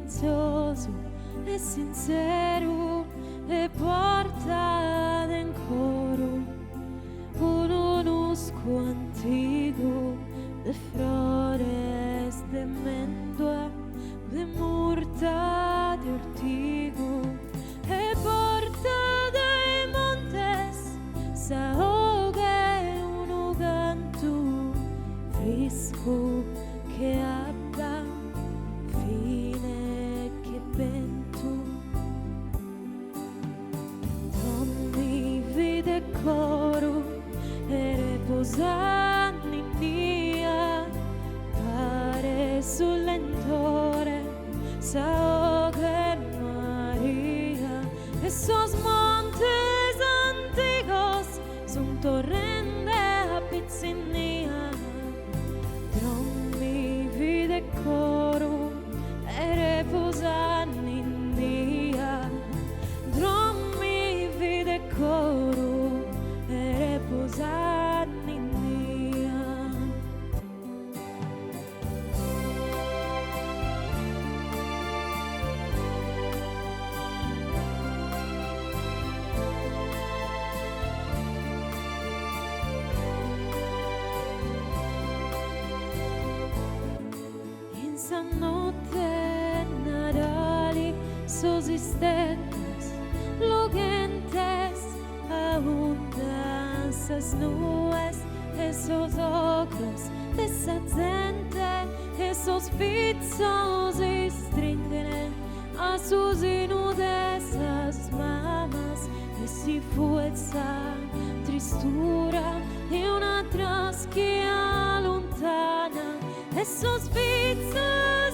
silenzioso e sincero e porta en coro un unusco antigo de flores de mendua, de murta de ortigo e porta de montes s'ahoga un canto fresco che abbia fine che vento. Dammi vide coro e riposando in mia pare sul lentore s'ahoga Maria e sos montes antigos son torrente a pizzinia. Dammi vide coro e riposando in mia. Dammi vide coro e riposando in mia. In sa notte Nadali sos istetes lo gentes abundan sas nubes esos ojos de esa gente esos pizzos y stringenen a sus inudesas mamas e si fuerza tristura y una trasquia lontana esos pizzos